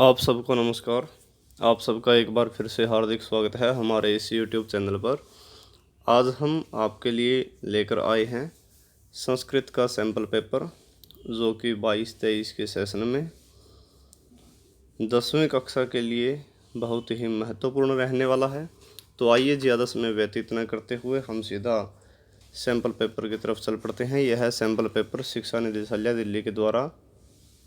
आप सबको नमस्कार। आप सबका एक बार फिर से हार्दिक स्वागत है हमारे इस यूट्यूब चैनल पर। आज हम आपके लिए लेकर आए हैं संस्कृत का सैम्पल पेपर, जो कि 22-23 के सेशन में 10वीं कक्षा के लिए बहुत ही महत्वपूर्ण रहने वाला है। तो आइए ज़्यादा समय व्यतीत न करते हुए हम सीधा सैम्पल पेपर की तरफ चल पड़ते हैं। यह सैम्पल पेपर शिक्षा निदेशालय दिल्ली के द्वारा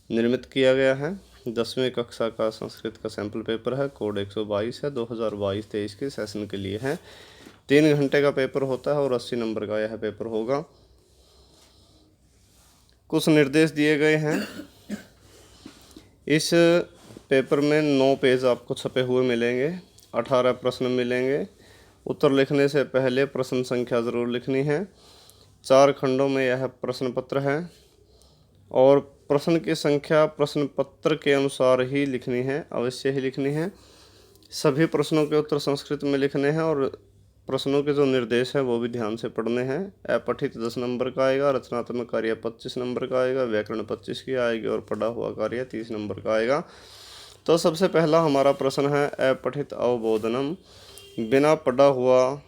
निर्मित किया गया है। 10वीं कक्षा का संस्कृत का सैम्पल पेपर है, कोड 122 है, 2022-23 के सेशन के लिए है। 3 घंटे का पेपर होता है और 80 नंबर का यह पेपर होगा। कुछ निर्देश दिए गए हैं। इस पेपर में 9 पेज आपको छपे हुए मिलेंगे, 18 प्रश्न मिलेंगे। उत्तर लिखने से पहले प्रश्न संख्या ज़रूर लिखनी है। 4 खंडों में यह प्रश्न पत्र है और प्रश्न की संख्या प्रश्न पत्र के अनुसार ही लिखनी है, अवश्य ही लिखनी है। सभी प्रश्नों के उत्तर संस्कृत में लिखने हैं और प्रश्नों के जो निर्देश हैं वो भी ध्यान से पढ़ने हैं। अपठित 10 नंबर का आएगा, रचनात्मक कार्य 25 नंबर का आएगा, व्याकरण 25 की आएगी और पढ़ा हुआ कार्य 30 नंबर का आएगा। तो सबसे पहला हमारा प्रश्न है अपठित अवबोधनम। बिना पढ़ा हुआ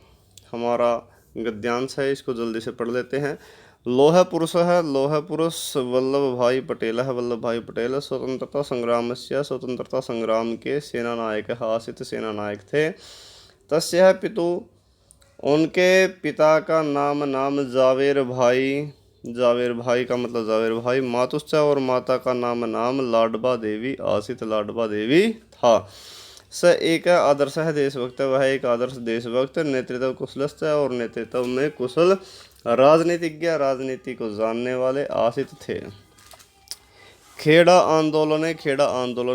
हमारा गद्यांश है, इसको जल्दी से पढ़ लेते हैं। लोह पुरुष है, लोह पुरुष वल्लभ भाई पटेल है। वल्लभ भाई पटेल स्वतंत्रता संग्राम के सेना नायक आसित सेना नायक थे। तस्य पितु, उनके पिता का नाम जावेर भाई का मतलब जावेर भाई। मातुश्च, और माता का नाम लाडबा देवी आसित लाडबा देवी था। स एक आदर्श है देशभक्त, वह एक आदर्श देशभक्त। नेतृत्व कुशलश्च, और नेतृत्व में कुशल राजनीतिज्ञ, राजनीति को जानने वाले आसित थे। खेड़ा आंदोलन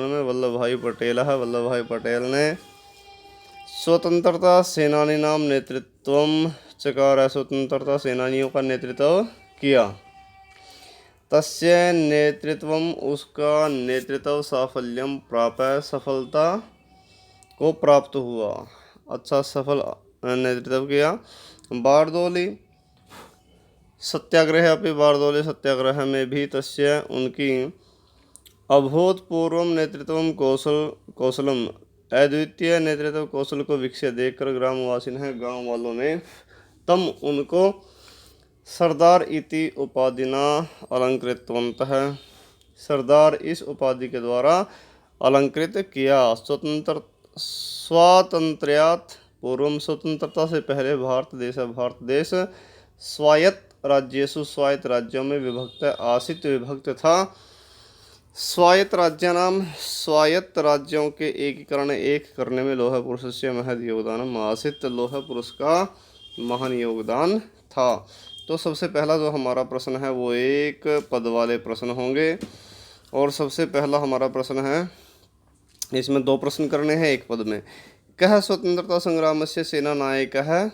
में वल्लभ भाई पटेल है। वल्लभ भाई पटेल ने स्वतंत्रता सेनानी नाम नेतृत्व चकार, स्वतंत्रता सेनानियों का नेतृत्व किया। तस्य नेतृत्वम, उसका नेतृत्व साफल्यम प्राप्त, सफलता को प्राप्त हुआ, अच्छा सफल नेतृत्व किया। बारदोली सत्याग्रह, अपनी बारदोली सत्याग्रह में भी तस्य, उनकी अभूतपूर्व नेतृत्व कौशलम, अद्वितीय नेतृत्व कौशल को विकसित देखकर ग्रामवासी ने, गांव वालों ने तम, उनको सरदार इति उपाधिना अलंकृतवन्तः, सरदार इस उपाधि के द्वारा अलंकृत किया। स्वातंत्र्यात् पूर्व, स्वतंत्रता से पहले भारत देश स्वायत्त राज्येषु, स्वायत्त राज्यों में विभक्त आसित, विभक्त था। स्वायत्त राज्यों के एकीकरण, एक करने में लोह पुरुष से महद योगदान आसित, लोह पुरुष का महान योगदान था। तो सबसे पहला जो हमारा प्रश्न है वो एक पद वाले प्रश्न होंगे और सबसे पहला हमारा प्रश्न है, इसमें 2 प्रश्न करने हैं एक पद में। कह स्वतंत्रता संग्राम से सेना नायक है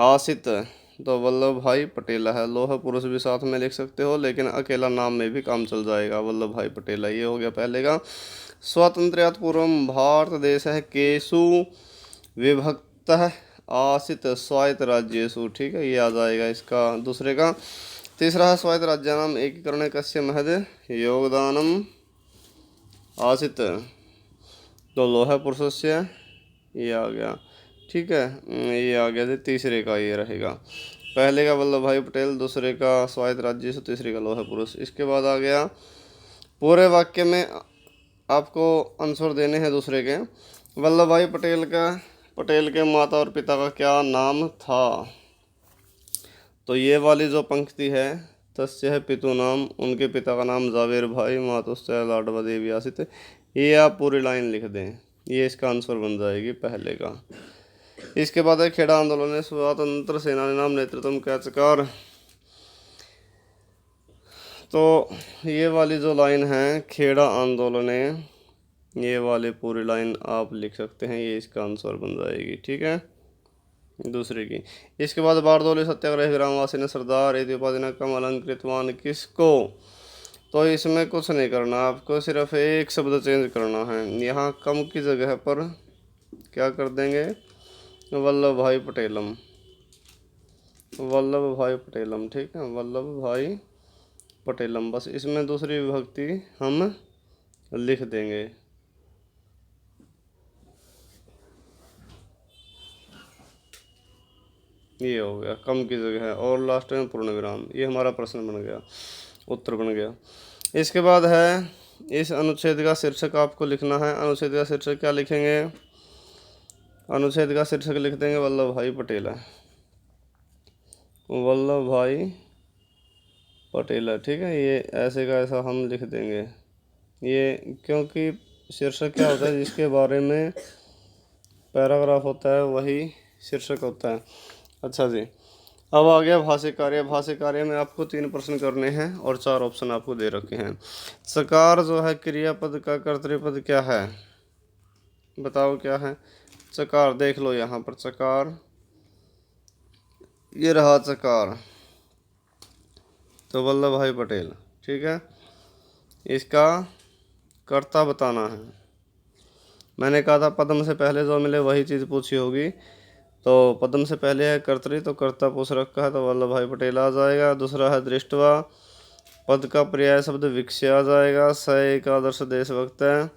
आसित, तो वल्लभ भाई पटेल है। लोह पुरुष भी साथ में लिख सकते हो, लेकिन अकेला नाम में भी काम चल जाएगा। वल्लभ भाई पटेल है, ये हो गया पहले का। स्वातंत्र्यात् पूर्व भारत देश है केशु विभक्त आसित, स्वायत्त राज्येषु, ठीक है, ये आ जाएगा इसका दूसरे का। तीसरा है स्वायत्त राज्यानाम एकीकरण कस्य महद योगदानम आसित, तो लोह पुरुष से ये आ गया, ठीक है, ये आ गया। तीसरे का ये रहेगा, पहले का वल्लभ भाई पटेल, दूसरे का स्वायत्त राज्य से, तीसरे का लोह पुरुष। इसके बाद आ गया पूरे वाक्य में आपको आंसर देने हैं दूसरे के। वल्लभ भाई पटेल के माता और पिता का क्या नाम था, तो ये वाली जो पंक्ति है, तस्य पितु नाम, उनके पिता का नाम जावेर भाई, मातुश्च लाडवा देवी आसित, ये आप पूरी लाइन लिख दें, ये इसका आंसर बन जाएगी पहले का। इसके बाद है खेड़ा आंदोलन में स्वतंत्र सेनानी नाम नेतृत्व का चकार, तो ये वाली जो लाइन है खेड़ा आंदोलन, ये वाली पूरी लाइन आप लिख सकते हैं, ये इसका आंसर बन जाएगी, ठीक है, दूसरे की। इसके बाद बारदोली सत्याग्रह ग्रामवासी ने सरदार इति उपाधि कम अलंकृतवान किसको, तो इसमें कुछ नहीं करना, आपको सिर्फ एक शब्द चेंज करना है। यहाँ कम की जगह पर क्या कर देंगे, वल्लभ भाई पटेलम, वल्लभ भाई पटेलम, ठीक है, वल्लभ भाई पटेलम, बस इसमें दूसरी विभक्ति हम लिख देंगे, ये हो गया कम की जगह है, और लास्ट में पूर्ण विराम। ये हमारा प्रश्न बन गया, उत्तर बन गया। इसके बाद है इस अनुच्छेद का शीर्षक आपको लिखना है। अनुच्छेद का शीर्षक क्या लिखेंगे? अनुच्छेद का शीर्षक लिख देंगे वल्लभ भाई पटेल है, वल्लभ भाई पटेल है। ठीक है, ये ऐसे का ऐसा हम लिख देंगे ये, क्योंकि शीर्षक क्या होता है, जिसके बारे में पैराग्राफ होता है वही शीर्षक होता है। अच्छा जी, अब आ गया भाष्य कार्य। भाष्य कार्य में आपको 3 प्रश्न करने हैं और 4 ऑप्शन आपको दे रखे हैं। चकार जो है क्रियापद का कर्तृपद क्या है? बताओ क्या है? चकार देख लो यहाँ पर, चकार ये रहा चकार, तो वल्लभ भाई पटेल। ठीक है, इसका कर्ता बताना है। मैंने कहा था पद्म से पहले जो मिले वही चीज़ पूछी होगी, तो पद्म से पहले है कर्तरी, तो कर्ता पूछ रखा है, तो वल्लभ भाई पटेल आ जाएगा। दूसरा है दृष्टवा, पद का पर्याय शब्द विकस्य आ जाएगा। स एक आदर्श देशभक्त है,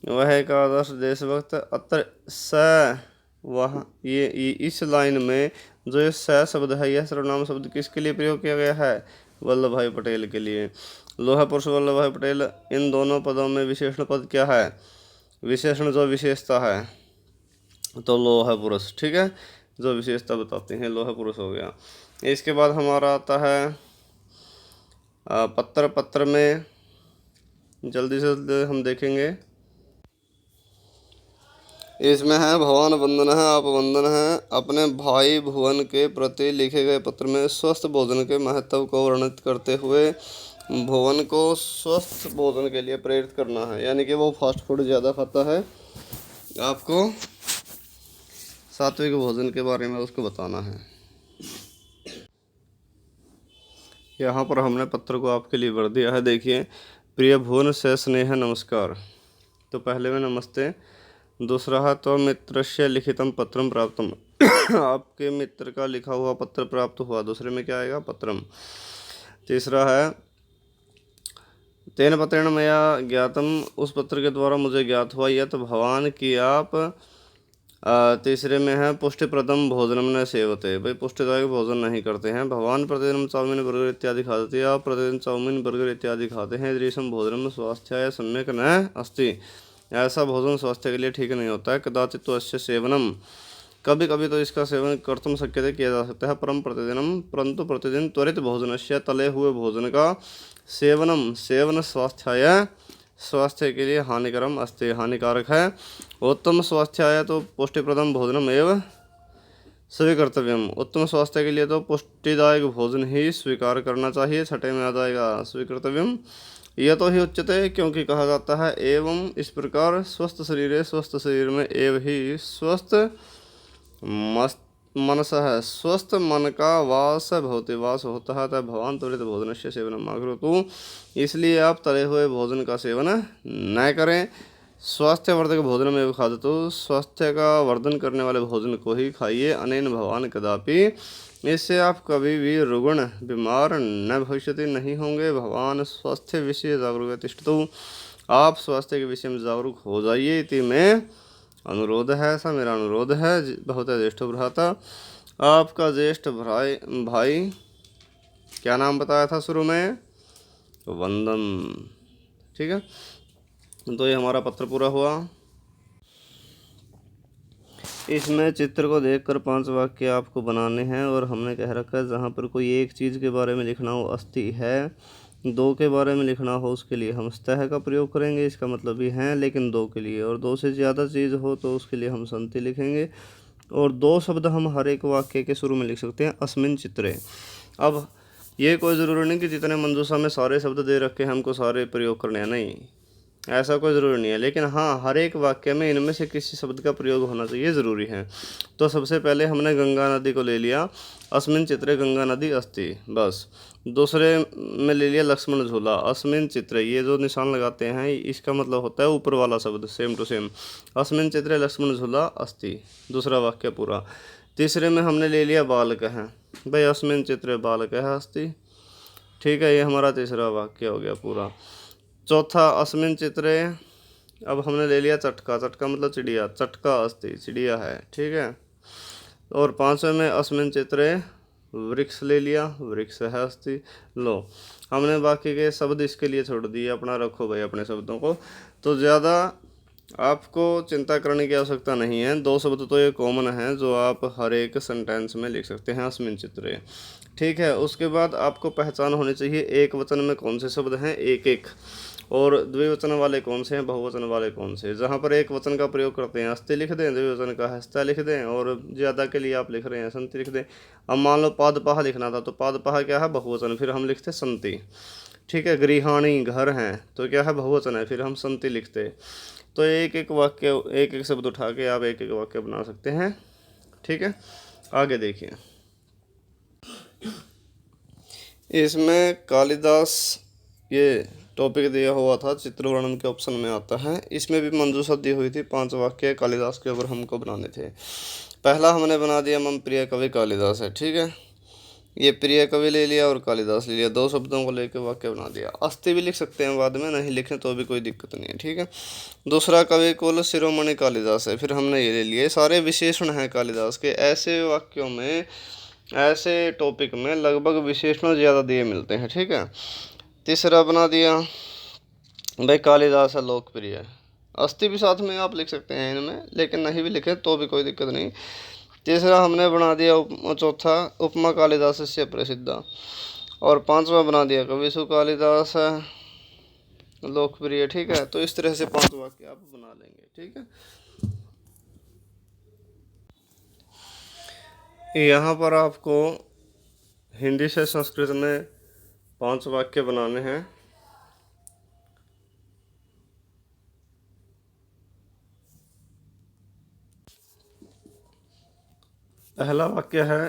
वह एक आदर्श देशभक्त। अत्र स वह ये इस लाइन में जो ये स शब्द है, यह सर्वनाम शब्द किसके लिए प्रयोग किया गया है? वल्लभ भाई पटेल के लिए। लोहा पुरुष वल्लभ भाई पटेल, इन दोनों पदों में विशेषण पद क्या है? विशेषण जो विशेषता है, तो लोहा पुरुष। ठीक है, जो विशेषता बताते हैं लोहा पुरुष हो गया। इसके बाद हमारा आता है पत्र। पत्र में जल्दी से जल्दी हम देखेंगे, इसमें है भगवान वंदन है, आप वंदन है। अपने भाई भुवन के प्रति लिखे गए पत्र में स्वस्थ भोजन के महत्व को वर्णित करते हुए भुवन को स्वस्थ भोजन के लिए प्रेरित करना है, यानी कि वो फास्ट फूड ज़्यादा खाता है, आपको सात्विक भोजन के बारे में उसको बताना है। यहाँ पर हमने पत्र को आपके लिए भर दिया है। देखिए, प्रिय भुवन से स्नेह नमस्कार, तो पहले में नमस्ते। दूसरा है तो मित्रस्य लिखितम पत्रम प्राप्तम आपके मित्र का लिखा हुआ पत्र प्राप्त हुआ, दूसरे में क्या आएगा? पत्रम। तीसरा है तेन पत्रेण मया ज्ञातम, उस पत्र के द्वारा मुझे ज्ञात हुआ यत भगवान की आप। तीसरे में है पुष्टिप्रदम भोजनम न सेवते, भाई पुष्टिदायक भोजन नहीं करते हैं। भगवान प्रतिदिन चाउमीन बर्गर इत्यादि खाते हैं, आप प्रतिदिन चाउमीन बर्गर इत्यादि खाते हैं। दृश्यम भोजनम स्वास्थ्याय सम्यक न अस्ति, ऐसा भोजन स्वास्थ्य के लिए ठीक नहीं होता है। कदाचित तो अस्य सेवनम, कभी कभी तो इसका सेवन कर्तुम शक्यते किया जा सकता है। परम प्रतिदिनम, परंतु प्रतिदिन त्वरित भोजनस्य, तले हुए भोजन का सेवनम, सेवन स्वास्थ्याय, स्वास्थ्य के लिए हानिकरम अस्ति, हानिकारक है। उत्तम स्वास्थ्याय तो पुष्टिप्रदम भोजनम एवं स्वीकर्तव्यम, उत्तम स्वास्थ्य के लिए तो पुष्टिदायक भोजन ही स्वीकार करना चाहिए। छठे में आ जाएगा स्वीकर्तव्यम, यह तो ही उच्चते, क्योंकि कहा जाता है एवं इस प्रकार स्वस्थ शरीर है, स्वस्थ शरीर में एव ही स्वस्थ मस्त मनस है, स्वस्थ मन का वास भवति, वास होता है। तब भगवान त्वरित भोजन से सेवन माकरोतु, इसलिए आप तले हुए भोजन का सेवन न करें। स्वास्थ्यवर्धक भोजन में खादतु, स्वास्थ्य का वर्धन करने वाले भोजन को ही खाइए। अनेन भगवान कदापि, इससे आप कभी भी रुग्ण बीमार न भविष्यति नहीं होंगे। भगवान स्वास्थ्य विषय जागरूक तिष्ठतु, आप स्वास्थ्य के विषय में जागरूक हो जाइए। इति में अनुरोध है, ऐसा मेरा अनुरोध है। बहुत ज्येष्ठ भ्राता, आपका ज्येष्ठ भाई भाई क्या नाम बताया था शुरू में? वंदन। ठीक है, तो ये हमारा पत्र पूरा हुआ। इसमें चित्र को देखकर 5 वाक्य आपको बनाने हैं, और हमने कह रखा है जहाँ पर कोई एक चीज़ के बारे में लिखना हो अस्थि है, 2 के बारे में लिखना हो उसके लिए हम स्तः का प्रयोग करेंगे, इसका मतलब भी है लेकिन 2 के लिए, और 2 से ज़्यादा चीज़ हो तो उसके लिए हम संति लिखेंगे। और 2 शब्द हम हर एक वाक्य के शुरू में लिख सकते हैं, अस्मिन चित्रे। अब ये कोई ज़रूरी नहीं कि जितने मंजूषा में सारे शब्द दे रखे हैं हमको सारे प्रयोग करने हैं, नहीं, ऐसा कोई ज़रूरी नहीं है। लेकिन हाँ, हर एक वाक्य में इनमें से किसी शब्द का प्रयोग होना चाहिए, ज़रूरी है। तो सबसे पहले हमने गंगा नदी को ले लिया, अस्मिन चित्रे गंगा नदी अस्ति, बस। दूसरे में ले लिया लक्ष्मण झूला, अस्मिन चित्रे, ये जो निशान लगाते हैं इसका मतलब होता है ऊपर वाला शब्द, सेम टू सेम। अस्मिन चित्रे लक्ष्मण झूला अस्ति, दूसरा वाक्य पूरा। तीसरे में हमने ले लिया बालक है, भाई अस्मिन चित्रे बालक है अस्ति, ठीक है, ये हमारा तीसरा वाक्य हो गया पूरा। चौथा अस्मिन चित्रे, अब हमने ले लिया चटका, चटका मतलब चिड़िया, चटका अस्ति, चिड़िया है, ठीक है। और पांचवें में अस्मिन चित्रे वृक्ष ले लिया, वृक्ष है अस्थि। लो, हमने बाकी के शब्द इसके लिए छोड़ दिए, अपना रखो भाई अपने शब्दों को। तो ज़्यादा आपको चिंता करने की आवश्यकता नहीं है, दो शब्द तो ये कॉमन हैं जो आप हर एक सेंटेंस में लिख सकते हैं, अस्मिन चित्रे। ठीक है, उसके बाद आपको पहचान होनी चाहिए एक वचन में कौन से शब्द हैं, एक एक, और द्विवचन वाले कौन से हैं, बहुवचन वाले कौन से। जहाँ पर एक वचन का प्रयोग करते हैं अस्थि लिख दें, द्विवचन का हस्ता लिख दें, और ज़्यादा के लिए आप लिख रहे हैं संति लिख दें। अब मान लो पादपाह लिखना था, तो पादपाह क्या है, बहुवचन, फिर हम लिखते संति। ठीक है, गृहाणी घर हैं, तो क्या है, बहुवचन है, फिर हम संति लिखते। तो एक एक वाक्य, एक एक शब्द उठा के आप एक एक वाक्य बना सकते हैं। ठीक है, आगे देखिए। इसमें कालिदास ये टॉपिक दिया हुआ था, चित्र वर्णन के ऑप्शन में आता है। इसमें भी मंजूषा दी हुई थी, 5 वाक्य कालिदास के ऊपर हमको बनाने थे। पहला हमने बना दिया मम प्रिय कवि कालिदास है। ठीक है, ये प्रिय कवि ले लिया और कालिदास ले लिया, 2 शब्दों को लेकर वाक्य बना दिया। अस्थि भी लिख सकते हैं बाद में, नहीं लिखें तो भी कोई दिक्कत नहीं है। ठीक है, दूसरा कवि कुल शिरोमणि कालिदास है, फिर हमने ये ले लिए। सारे विशेषण हैं कालिदास के। ऐसे वाक्यों में, ऐसे टॉपिक में लगभग विशेषण ज़्यादा दिए मिलते हैं। ठीक है, तीसरा बना दिया भाई कालिदास है लोकप्रिय। अस्थि भी साथ में आप लिख सकते हैं इनमें, लेकिन नहीं भी लिखें तो भी कोई दिक्कत नहीं। तीसरा हमने बना दिया चौथा उपमा कालिदास से प्रसिद्ध, और 5वां बना दिया कविसु कालिदास है लोकप्रिय। ठीक है, तो इस तरह से 5 वाक्य आप बना लेंगे। ठीक है, यहाँ पर आपको हिंदी से संस्कृत में 5 वाक्य बनाने हैं। पहला वाक्य है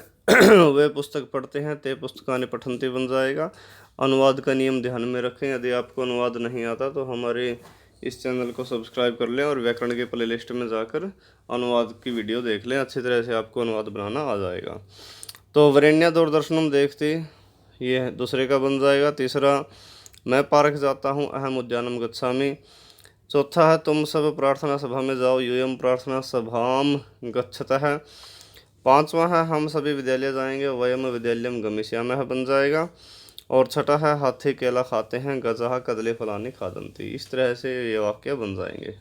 वे पुस्तक पढ़ते हैं, ते पुस्तकानि पठन्ति बन जाएगा। अनुवाद का नियम ध्यान में रखें, यदि आपको अनुवाद नहीं आता तो हमारे इस चैनल को सब्सक्राइब कर लें और व्याकरण के प्लेलिस्ट में जाकर अनुवाद की वीडियो देख लें, अच्छी तरह से आपको अनुवाद बनाना आ जाएगा। तो वरेण्य दूरदर्शनम देखते, ये दूसरे का बन जाएगा। तीसरा मैं पार्क जाता हूँ, अहम उद्यानम गच्छामि। चौथा है तुम सब प्रार्थना सभा में जाओ, यूयम प्रार्थना सभाम गच्छतः। 5वां है हम सभी विद्यालय जाएंगे, वयम विद्यालयम गमिष्यामः बन जाएगा। और छठा है हाथी केला खाते हैं, गजः कदली फलानी खादंती। इस तरह से ये वाक्य बन जाएंगे।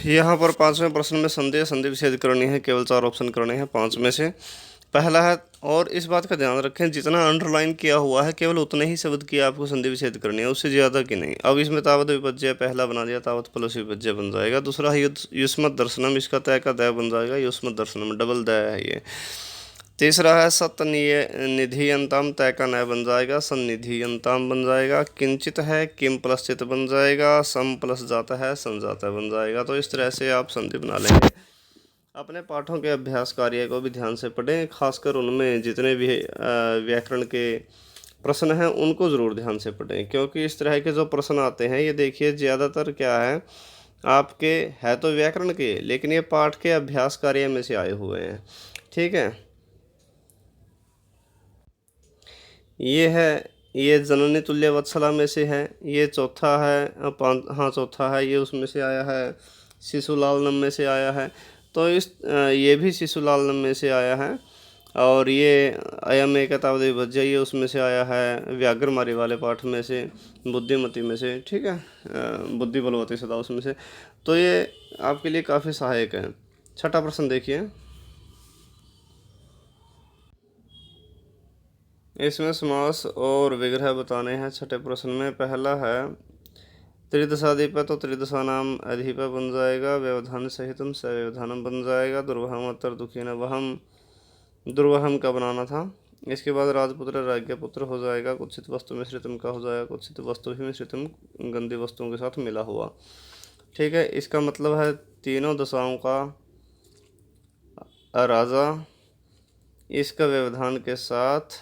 यहाँ पर 5वें प्रश्न में संधि संधि विच्छेद करनी है, केवल 4 ऑप्शन करने हैं 5 में से। पहला है, और इस बात का ध्यान रखें जितना अंडरलाइन किया हुआ है केवल उतने ही शब्द की आपको संधि विच्छेद करनी है, उससे ज़्यादा की नहीं। अब इसमें तावत विपज्य पहला बना दिया, तावत प्लस विपज्य बन जाएगा। दूसरा है युष्मत दर्शनम, इसका तय का दय बन जाएगा, युष्मत दर्शनम डबल दय है ये। तीसरा है सत्निधियंताम, तय का नय बन जाएगा, सन्निधियंताम बन जाएगा। किंचित है, किम प्लस चित बन जाएगा, सम प्लस जाता है, संजाता बन जाएगा। तो इस तरह से आप संधि बना लेंगे। अपने पाठों के अभ्यास कार्य को भी ध्यान से पढ़ें, खासकर उनमें जितने भी व्याकरण के प्रश्न हैं उनको ज़रूर ध्यान से पढ़ें, क्योंकि इस तरह के जो प्रश्न आते हैं ये देखिए ज़्यादातर क्या है आपके, है तो व्याकरण के, लेकिन ये पाठ के अभ्यास कार्य में से आए हुए हैं। ठीक है, ये है, ये जननी तुल्य वत्सला में से है। ये चौथा है, हाँ चौथा है, ये उसमें से आया है, शिशुलालनम में से आया है। तो ये भी शिशुलालनम में से आया है। और ये अयम एक तावत विभज्य, ये उसमें से आया है, व्याघ्रमारी वाले पाठ में से, बुद्धिमती में से। ठीक है, बुद्धि बलवती सदा उसमें से। तो ये आपके लिए काफ़ी सहायक है। छठा प्रश्न देखिए, इसमें समास और विग्रह बताने हैं। छठे प्रश्न में पहला है त्रिदशाधिप, तो त्रिदशा नाम अधिप बन जाएगा, व्यवधान सहितम सव्यवधानम बन जाएगा। दुर्वहम उत्तर दुखी न वहम, दुर्वहम का बनाना था। इसके बाद राजपुत्र राज्ञ पुत्र हो जाएगा, कुत्सित वस्तु मिश्रितम का हो जाएगा, कुत्सित वस्तु ही मिश्रितम गंदी वस्तुओं के साथ मिला हुआ। ठीक है, इसका मतलब है तीनों दशाओं का राजा, इसका व्यवधान के साथ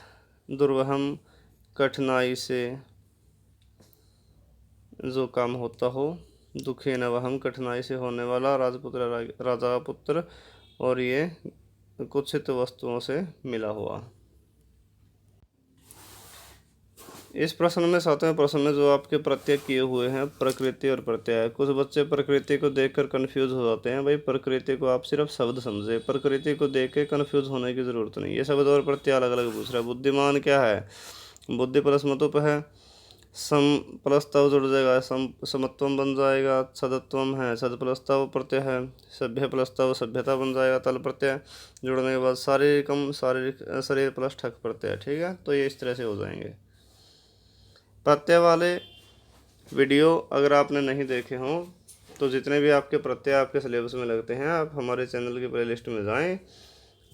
दुर्वहम कठिनाई से जो काम होता हो, दुखी न वहम कठिनाई से होने वाला, राजपुत्र राजा पुत्र, और ये कुत्सित वस्तुओं से मिला हुआ। इस प्रश्न में 7वें प्रश्न में जो आपके प्रत्यय किए हुए हैं प्रकृति और प्रत्यय, कुछ बच्चे प्रकृति को देखकर कंफ्यूज हो जाते हैं। भाई प्रकृति को आप सिर्फ शब्द समझे, प्रकृति को देख के कंफ्यूज होने की ज़रूरत नहीं। ये शब्द और प्रत्यय अलग अलग पूछ रहा है। बुद्धिमान क्या है, बुद्धि प्लस मतुप है, सम प्लस तव जुड़ जाएगा, समत्वम बन जाएगा, सदत्वम है, सद प्लस तव प्रत्यय है, सभ्य प्लस तव सभ्यता बन जाएगा, तल प्रत्यय जुड़ने के बाद शारीरिकम शारीरिक शरीर प्लस ठक प्रत्यय। ठीक है, तो ये इस तरह से हो जाएंगे। प्रत्यय वाले वीडियो अगर आपने नहीं देखे हों तो जितने भी आपके प्रत्यय आपके सिलेबस में लगते हैं, आप हमारे चैनल की प्लेलिस्ट में जाएं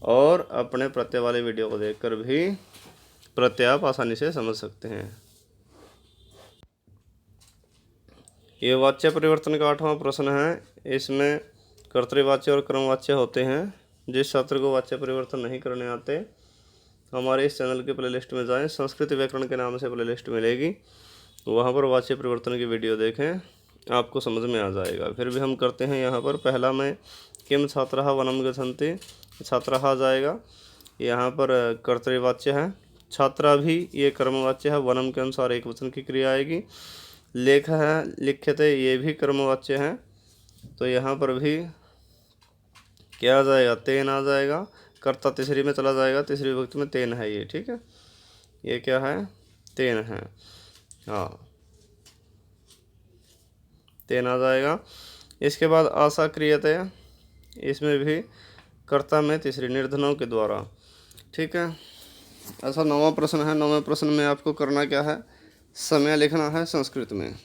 और अपने प्रत्यय वाले वीडियो को देखकर भी प्रत्यय आप आसानी से समझ सकते हैं। ये वाच्य परिवर्तन का 8वां प्रश्न है। इसमें कर्तृवाच्य और क्रमवाच्य होते हैं। जिस छात्र को वाच्य परिवर्तन नहीं करने आते, हमारे इस चैनल की प्लेलिस्ट में जाएं, संस्कृत व्याकरण के नाम से प्लेलिस्ट मिलेगी, वहाँ पर वाच्य परिवर्तन की वीडियो देखें, आपको समझ में आ जाएगा। फिर भी हम करते हैं यहाँ पर पहला में किम छात्रः वनम गच्छन्ति, छात्रः आ जाएगा, यहाँ पर कर्तृवाच्य है, छात्रा भी ये कर्मवाच्य है, वनम के अनुसार एक वचन की क्रिया आएगी, लेख है लिख्यते ये भी कर्मवाच्य है, तो यहाँ पर भी क्या आ जाएगा, तेन आ जाएगा, कर्ता तीसरी में चला जाएगा, तीसरी विभक्ति में तेन है ये। ठीक है, ये क्या है, तेन है, हाँ तेन आ जाएगा। इसके बाद आशा क्रियते, इसमें भी कर्ता में तीसरी निर्धनों के द्वारा। ठीक है, ऐसा 9वां प्रश्न है। 9वें प्रश्न में आपको करना क्या है, समय लिखना है संस्कृत में।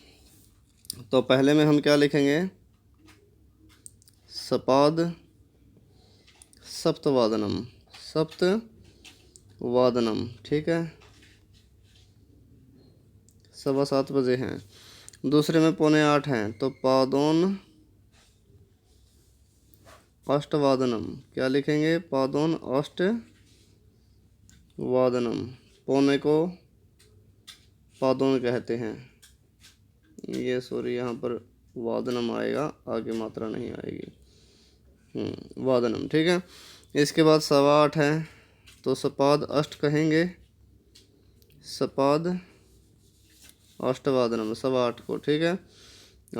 तो पहले में हम क्या लिखेंगे, सपाद सप्तवादनम, सप्तवादनम। ठीक है, 7:15 बजे हैं। दूसरे में 7:45 हैं, तो पादोन अष्टवादनम, क्या लिखेंगे, पादोन अष्टवादनम, पौने को पादोन कहते हैं। ये सॉरी यहाँ पर वादनम आएगा, आगे मात्रा नहीं आएगी, वादनम। ठीक है, इसके बाद 8:15 है, तो सपाद अष्ट कहेंगे, सपाद अष्टवादनम 8:15 को। ठीक है,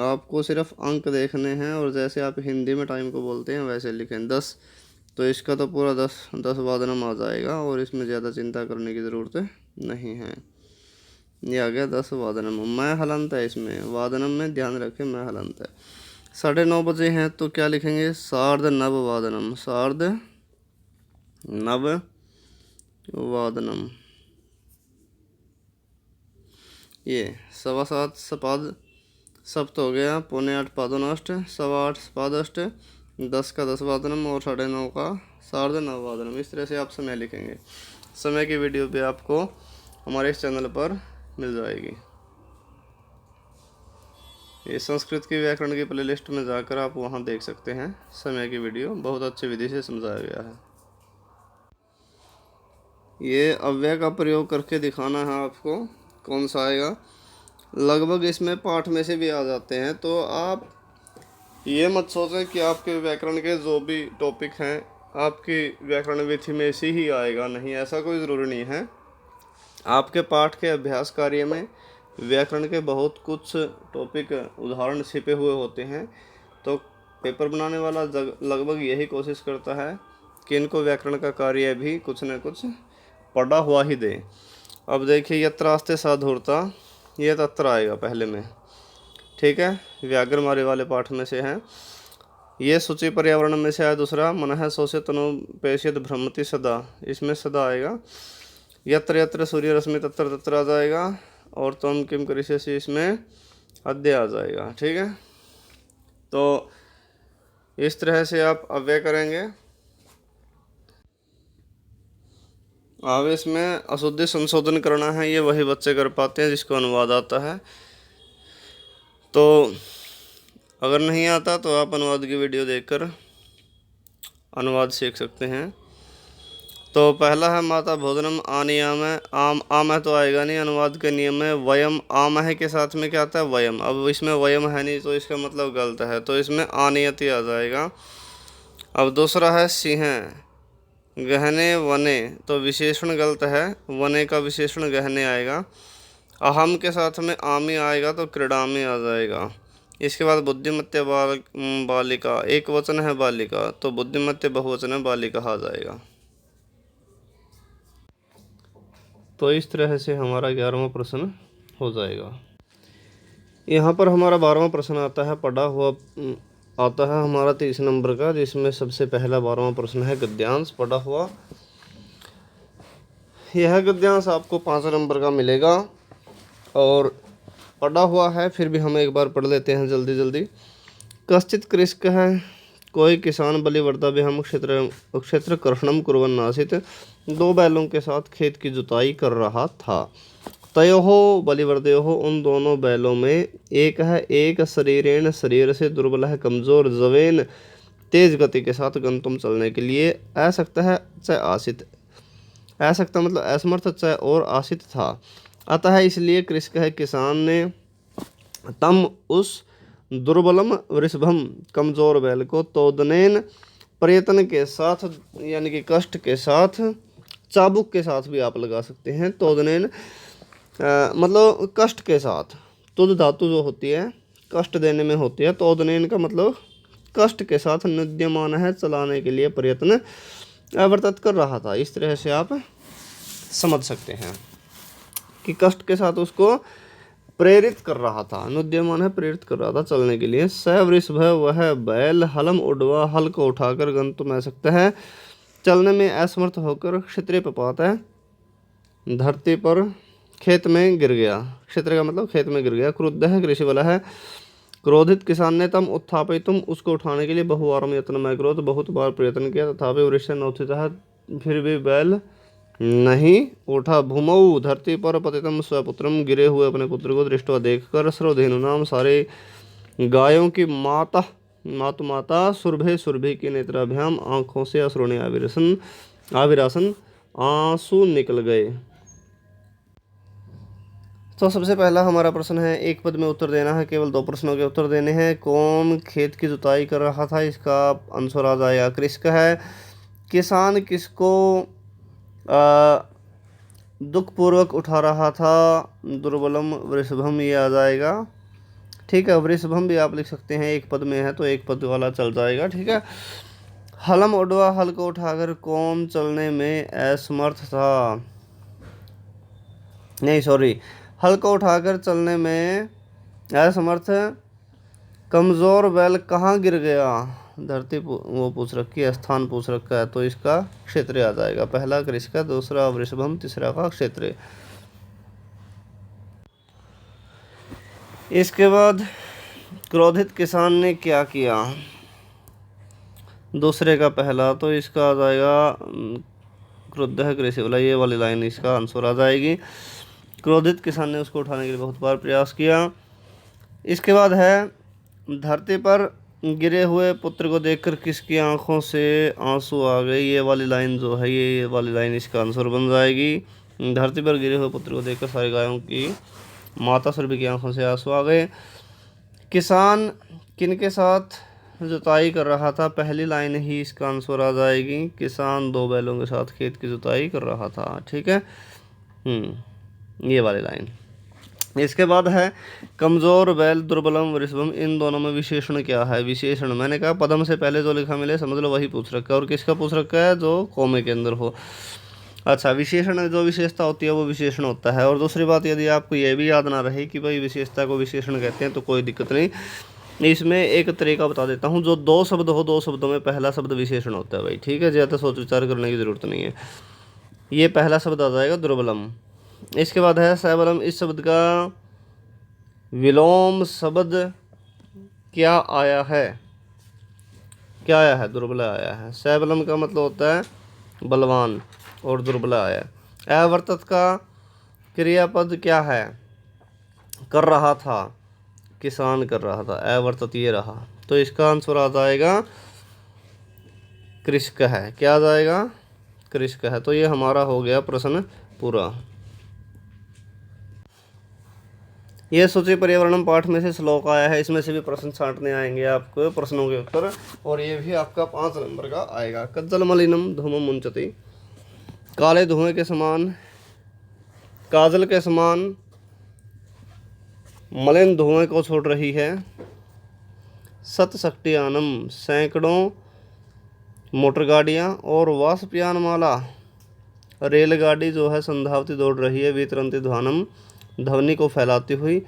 आपको सिर्फ अंक देखने हैं और जैसे आप हिंदी में टाइम को बोलते हैं वैसे लिखें। 10, तो इसका तो पूरा 10 वादनम आ जाएगा और इसमें ज़्यादा चिंता करने की ज़रूरत नहीं है। ये आ गया 10 वादनम। मैं हलंत है, इसमें वादनम में ध्यान रखें, मैं हलंत है। 9:30 बजे हैं, तो क्या लिखेंगे, सार्ध नव वादनम, सार्ध नव वादनम। ये 7:15 सपाद सप्त हो गया, 7:45 पादोन-अष्ट, 8:15 सपाद-अष्ट, 10 का 10 वादनम और 9:30 का सार्ध नव वादनम। इस तरह से आप समय लिखेंगे। समय की वीडियो भी आपको हमारे इस चैनल पर मिल जाएगी। ये संस्कृत की व्याकरण की प्लेलिस्ट में जाकर आप वहाँ देख सकते हैं, समय की वीडियो बहुत अच्छी विधि से समझाया गया है। ये अव्यय का प्रयोग करके दिखाना है आपको, कौन सा आएगा। लगभग इसमें पाठ में से भी आ जाते हैं, तो आप ये मत सोचें कि आपके व्याकरण के जो भी टॉपिक हैं आपकी व्याकरण विधि में से ही आएगा, नहीं, ऐसा कोई ज़रूरी नहीं है। आपके पाठ के अभ्यास कार्य में व्याकरण के बहुत कुछ टॉपिक उदाहरण छिपे हुए होते हैं, तो पेपर बनाने वाला लगभग यही कोशिश करता है कि इनको व्याकरण का कार्य भी कुछ न कुछ पढ़ा हुआ ही दे। अब देखिए, यत्रास्ते साधुरता, ये तत्र आएगा पहले में। ठीक है, व्याघ्र मारे वाले पाठ में से है। ये सूची पर्यावरण में से आया दूसरा, मन है सोचे तनु पेशियत भ्रमति सदा, इसमें सदा आएगा। यत्र यत्र सूर्य रश्मि तत्र तत्र आ जाएगा, और तुम किम करिष्यसि इसमें अद्य आ जाएगा। ठीक है, तो इस तरह से आप अव्यय करेंगे। अब इसमें अशुद्धि संशोधन करना है, ये वही बच्चे कर पाते हैं जिसको अनुवाद आता है। तो अगर नहीं आता तो आप अनुवाद की वीडियो देखकर अनुवाद सीख सकते हैं। तो पहला है माता भोजनम आनियाम है, आम है तो आएगा नहीं, अनुवाद के नियम में वयम, आम है के साथ में क्या आता है, वयम। अब इसमें वयम है नहीं, तो इसका मतलब गलत है, तो इसमें आनियति आ जाएगा। अब दूसरा है सिंह, गहने वने, तो विशेषण गलत है, वने का विशेषण गहने आएगा। अहम के साथ में आमी आएगा तो क्रीडामी आ जाएगा। इसके बाद बुद्धिमत्य बालिका, एक वचन है बालिका, तो बुद्धिमत्य बहुवचन है बालिका आ जाएगा। तो इस तरह से हमारा 11वां प्रश्न हो जाएगा। यहाँ पर हमारा 12वां प्रश्न आता है, पढ़ा हुआ आता है हमारा 30 नंबर का, जिसमें सबसे पहला 12वां प्रश्न है गद्यांश पढ़ा हुआ। यह गद्यांश आपको 5 नंबर का मिलेगा और पढ़ा हुआ है, फिर भी हम एक बार पढ़ लेते हैं जल्दी जल्दी। कश्चित कृषक है, कोई किसान बलिवर्दाभ्याम क्षेत्र कर्षणम कुर्वन् आसीत्, 2 बैलों के साथ खेत की जुताई कर रहा था। तयोः बलिवर्दयोः, उन दोनों बैलों में एक है एक शरीरेण, शरीर से दुर्बल है कमजोर, जवेन तेज गति के साथ गंतुम चलने के लिए असक्त है च आसित, असक्त मतलब असमर्थ च और आसित था। अतः इसलिए कृषक है किसान ने तम उस दुर्बलम वृषभम कमजोर बैल को तोदनेन प्रयत्न के साथ, यानी कि कष्ट के साथ, चाबुक के साथ भी आप लगा सकते हैं, तोदनेन मतलब कष्ट के साथ, तुद धातु जो होती है कष्ट देने में होती है, तोदनेन का मतलब कष्ट के साथ, निद्यमान है चलाने के लिए प्रयत्न अवर्तत कर रहा था। इस तरह से आप समझ सकते हैं कि कष्ट के साथ उसको प्रेरित कर रहा था, नुद्यमान है प्रेरित कर रहा था चलने के लिए। स वृषभ, वह बैल, हलम उडवा, हल को उठाकर गंतुम आ सकता है, चलने में असमर्थ होकर क्षत्रिय पपात है, धरती पर खेत में गिर गया, क्षेत्र का मतलब खेत में गिर गया। क्रुद्ध है कृषि वाला है, क्रोधित किसान ने तम उत्थापित, तुम उसको उठाने के लिए बहुवारम यत्न में क्रोध, बहुत बार प्रयत्न किया, तथापि वृक्ष नौथित है, फिर भी बैल नहीं उठा। भूमौ, धरती पर पतितम स्वपुत्रम, गिरे हुए अपने पुत्र को दृष्टवा देखकर, सर्वधेनु नाम, सारे गायों की माता, माता सुरभे, सुरभि की नेत्राभ्याम, आंखों से अश्रुणी आविरासन आंसू निकल गए। तो सबसे पहला हमारा प्रश्न है, एक पद में उत्तर देना है, केवल 2 प्रश्नों के उत्तर देने हैं। कौन खेत की जुताई कर रहा था, इसका आंसर आ जाएगा कृषक है। किसान किसको दुखपूर्वक उठा रहा था, दुर्बलम वृषभम, ये आ जाएगा। ठीक है, वृषभम भी आप लिख सकते हैं, एक पद में है तो एक पद वाला चल जाएगा। ठीक है। हलम उडवा, हल को उठाकर कौन चलने में असमर्थ था, नहीं सॉरी, हल को उठाकर चलने में असमर्थ कमजोर बैल कहाँ गिर गया, धरती वो पूछ रखी है, स्थान पूछ रखा है, तो इसका क्षेत्र आ जाएगा। पहला कृषि का, दूसरा वृषभम, तीसरा का क्षेत्र। इसके बाद क्रोधित किसान ने क्या किया, दूसरे का पहला, तो इसका आ जाएगा क्रुद्ध है कृषि वाला, ये वाली लाइन इसका आंसर आ जाएगी। क्रोधित किसान ने उसको उठाने के लिए बहुत बार प्रयास किया। इसके बाद है, धरती पर गिरे हुए पुत्र को देखकर किसकी आंखों से आंसू आ गए, ये वाली लाइन जो है, ये वाली लाइन इसका आंसर बन जाएगी। धरती पर गिरे हुए पुत्र को देखकर सारी गायों की माता सुरभि की आंखों से आंसू आ गए। किसान किनके साथ जुताई कर रहा था, पहली लाइन ही इसका आंसर आ जाएगी। किसान 2 बैलों के साथ खेत की जुताई कर रहा था। ठीक है, ये वाली लाइन। इसके बाद है, कमजोर बैल, दुर्बलम वृषभम, इन दोनों में विशेषण क्या है। विशेषण मैंने कहा पदम से पहले जो लिखा मिले समझ लो वही पूछ रखा है, और किसका पूछ रखा है, जो कॉमे के अंदर हो। अच्छा, विशेषण जो विशेषता होती है वो विशेषण होता है। और दूसरी बात, यदि आपको ये भी याद ना रहे कि भाई विशेषता को विशेषण कहते हैं, तो कोई दिक्कत नहीं, इसमें एक तरीका बता देता हूँ। जो 2 शब्द हो, 2 शब्दों में पहला शब्द विशेषण होता है भाई। ठीक है, ज़्यादा सोच विचार करने की ज़रूरत नहीं है। ये पहला शब्द आ जाएगा दुर्बलम। इसके बाद है सबलम, इस शब्द का विलोम शब्द क्या आया है, क्या आया है, दुर्बला आया है। सबलम का मतलब होता है बलवान, और दुर्बला आया। अवर्तत का क्रियापद क्या है, कर रहा था, किसान कर रहा था, अवर्तत ये रहा, तो इसका आंसर आ जाएगा कृषक है। क्या आ जाएगा, कृषक है। तो ये हमारा हो गया प्रश्न पूरा। ये सूची पर्यावरण पाठ में से श्लोक आया है, इसमें से भी प्रश्न छांटने आएंगे आपको प्रश्नों के उत्तर, और ये भी आपका 5 नंबर का आएगा। कज्जल मलिनम धूमम मुंचति, काले धुएं के समान, काजल के समान मलिन धुएं को छोड़ रही है। सतशक्तियानम सैकड़ों मोटर गाड़ियाँ। और वाष्पयान माला रेलगाड़ी जो है संधावती दौड़ रही है। वितरंती ध्वानम ध्वनि को फैलाती हुई।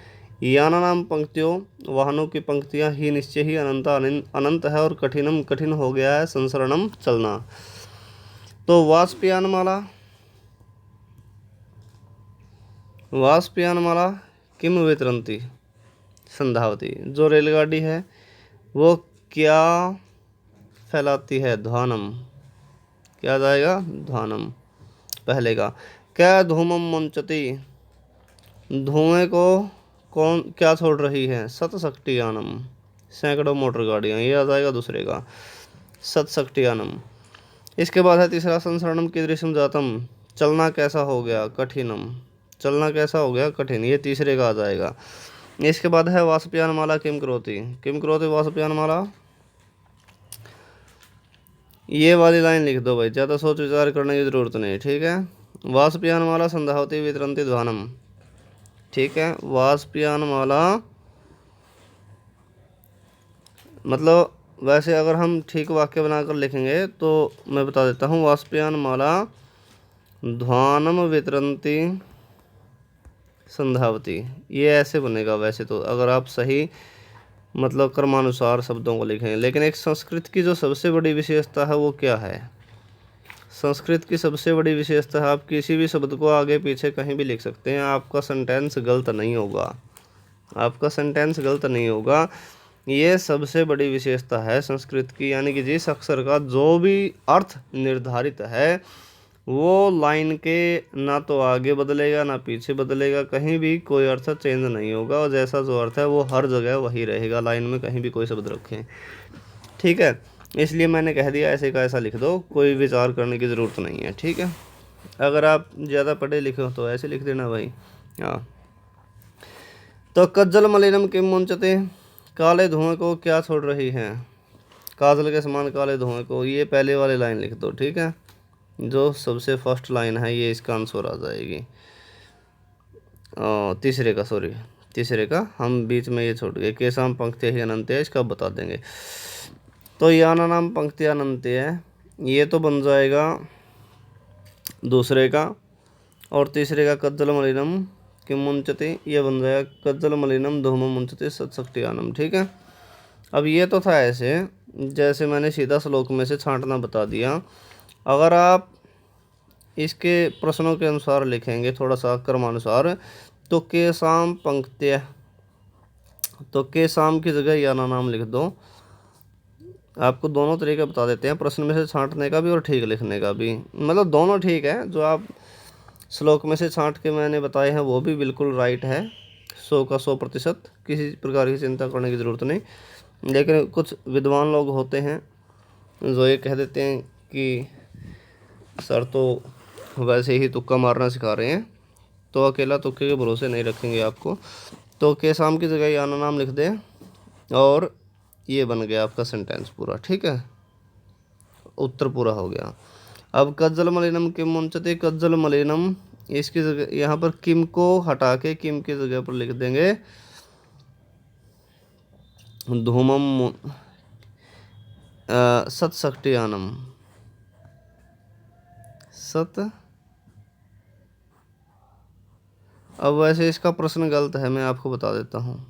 यानानाम पंक्तियों वाहनों की पंक्तियाँ ही निश्चय ही अनंत है और कठिनम कठिन हो गया है संसरणम चलना। तो वाष्पयान माला किम वितरंती संधावती, जो रेलगाड़ी है वो क्या फैलाती है, ध्वानम, क्या जाएगा ध्वानम पहले का। क्या धूमम मुंचती, धुएं को कौन क्या छोड़ रही है, सतशक्तियानम सैकड़ों मोटर गाड़ियाँ, ये आ जाएगा दूसरे का सतशक्तियानम। इसके बाद है तीसरा संसरणम कीदृशम जातम, चलना कैसा हो गया, कठिनम, चलना कैसा हो गया कठिन, ये तीसरे का आ जाएगा। इसके बाद है वाष्पयान माला किम करोति वाष्पयान माला, ये वाली लाइन लिख दो भाई, ज़्यादा सोच विचार करने की ज़रूरत नहीं, ठीक है। वाष्पयान माला संधावती वितरंती ध्वानम, ठीक है। वाष्पयान माला मतलब वैसे अगर हम ठीक वाक्य बनाकर लिखेंगे तो मैं बता देता हूँ, वाष्पयान माला ध्वानम वितरंती संधावती, ये ऐसे बनेगा वैसे तो, अगर आप सही मतलब क्रमानुसार शब्दों को लिखें। लेकिन एक संस्कृत की जो सबसे बड़ी विशेषता है वो क्या है, संस्कृत की सबसे बड़ी विशेषता है आप किसी भी शब्द को आगे पीछे कहीं भी लिख सकते हैं, आपका सेंटेंस गलत नहीं होगा, आपका सेंटेंस गलत नहीं होगा। ये सबसे बड़ी विशेषता है संस्कृत की, यानी कि जिस अक्षर का जो भी अर्थ निर्धारित है वो लाइन के ना तो आगे बदलेगा ना पीछे बदलेगा, कहीं भी कोई अर्थ चेंज नहीं होगा, और जैसा जो अर्थ है वो हर जगह वही रहेगा, लाइन में कहीं भी कोई शब्द रखें, ठीक है। इसलिए मैंने कह दिया ऐसे का ऐसा लिख दो, कोई विचार करने की ज़रूरत नहीं है, ठीक है। अगर आप ज़्यादा पढ़े लिखे हो तो ऐसे लिख देना भाई, हाँ। तो कज्जल मलिनम किम मुंचते, काले धुएं को क्या छोड़ रही है, काजल के समान काले धुएं को, ये पहले वाली लाइन लिख दो, ठीक है। जो सबसे फर्स्ट लाइन है ये इसका आंसर आ जाएगी। तीसरे का हम बीच में ये छोड़ गए, केसाम पंक्ति ही अनंत है, इसका बता देंगे। तो याना नाम पंक्ति अनंत है, ये तो बन जाएगा दूसरे का, और तीसरे का कज्जल मलिनम किम मुंचते, ये बन जाएगा कज्जल मलिनम धूमम मुंचते सत्शक्तियानम, ठीक है। अब ये तो था ऐसे जैसे मैंने सीधा श्लोक में से छांटना बता दिया। अगर आप इसके प्रश्नों के अनुसार लिखेंगे थोड़ा सा क्रमानुसार, तो केसाम पंक्त्य, तो केसाम की जगह याना नाम लिख दो। आपको दोनों तरीके बता देते हैं, प्रश्न में से छांटने का भी और ठीक लिखने का भी, मतलब दोनों ठीक है। जो आप श्लोक में से छांट के मैंने बताए हैं वो भी बिल्कुल राइट है, 100 का 100%, किसी प्रकार की चिंता करने की ज़रूरत नहीं। लेकिन कुछ विद्वान लोग होते हैं जो ये कह देते हैं कि सर तो वैसे ही तुक्का मारना सिखा रहे हैं, तो अकेला तुक्के के भरोसे नहीं रखेंगे आपको। तो केसाम की जगह याना नाम लिख दें और ये बन गया आपका सेंटेंस पूरा, ठीक है, उत्तर पूरा हो गया। अब कज्जल मलिनम किम मुंचते, कज्जल मलिनम इसकी जगह यहाँ पर किम को हटा के किम की जगह पर लिख देंगे धूमम सतशक्तियानम, सत। अब वैसे इसका प्रश्न गलत है, मैं आपको बता देता हूँ।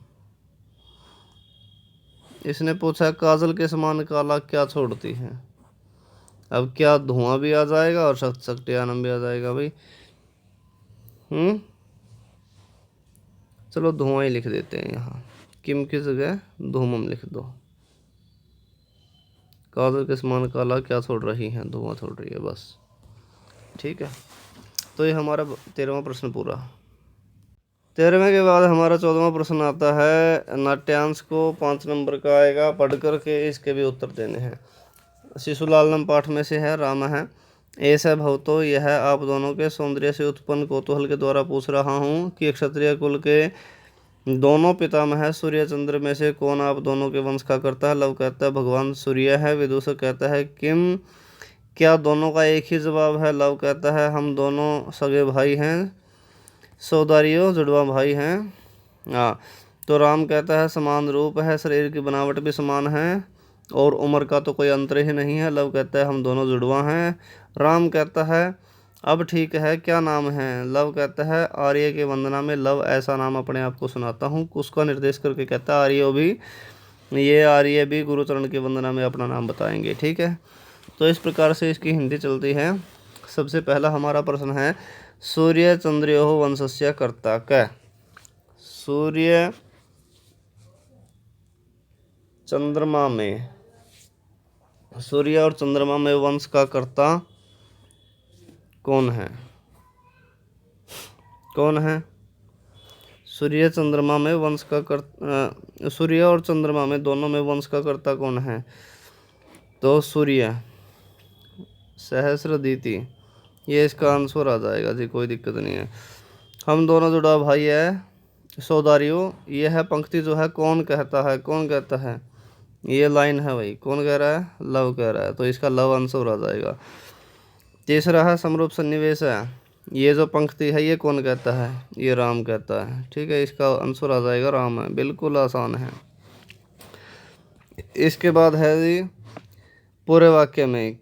इसने पूछा काजल के समान काला क्या छोड़ती है, अब क्या धुआं भी आ जाएगा और सत्शक्तियानम भी आ जाएगा भाई। चलो धुआं ही लिख देते हैं यहाँ, किम की जगह धूमम लिख दो। काजल के समान काला क्या छोड़ रही है, धुआं छोड़ रही है, बस, ठीक है। तो ये हमारा 13वां प्रश्न पूरा। 13वें के बाद हमारा 14वां प्रश्न आता है, नाट्यांश को 5 नंबर का आएगा, पढ़ करके इसके भी उत्तर देने हैं। शिशुलाल नम पाठ में से है, राम है। ऐसा भवतो, यह आप दोनों के सौंदर्य से उत्पन्न कौतूहल के द्वारा पूछ रहा हूँ कि क्षत्रिय कुल के दोनों पितामह सूर्य चंद्र में से कौन आप दोनों के वंश का करता है। लव कहता है भगवान सूर्य है। विदूषक कहता है किम, क्या दोनों का एक ही जवाब है। लव कहता है हम दोनों सगे भाई हैं, सौदारियों जुड़वा भाई हैं। हाँ, तो राम कहता है समान रूप है, शरीर की बनावट भी समान है और उम्र का तो कोई अंतर ही नहीं है। लव कहता है हम दोनों जुड़वा हैं। राम कहता है अब ठीक है क्या नाम है। लव कहता है आर्य की वंदना में लव ऐसा नाम अपने आप को सुनाता हूँ। उसका निर्देश करके कहता है आर्य भी, ये आर्य भी गुरुचरण की वंदना में अपना नाम बताएंगे। ठीक है, तो इस प्रकार से इसकी हिंदी चलती है। सबसे पहला हमारा प्रश्न है सूर्य चंद्रयोः वंशस्य कर्ता क। सूर्य चंद्रमा में, सूर्य और चंद्रमा में वंश का कर्ता कौन है? कौन है? सूर्य चंद्रमा में वंश का सूर्य और चंद्रमा में दोनों में वंश का कर्ता कौन है? तो सूर्य, सहस्रदीति, ये इसका आंसर आ जाएगा जी, कोई दिक्कत नहीं है। हम दोनों जुड़ा भाई है सौदारियों, ये है पंक्ति जो है कौन कहता है, कौन कहता है, ये लाइन है भाई, कौन कह रहा है? लव कह रहा है, तो इसका लव आंसर आ जाएगा। तीसरा है समरूप सन्निवेश है, ये जो पंक्ति है ये कौन कहता है? ये राम कहता है। ठीक है, इसका आंसर आ जाएगा राम है, बिल्कुल आसान है। इसके बाद है जी पूरे वाक्य में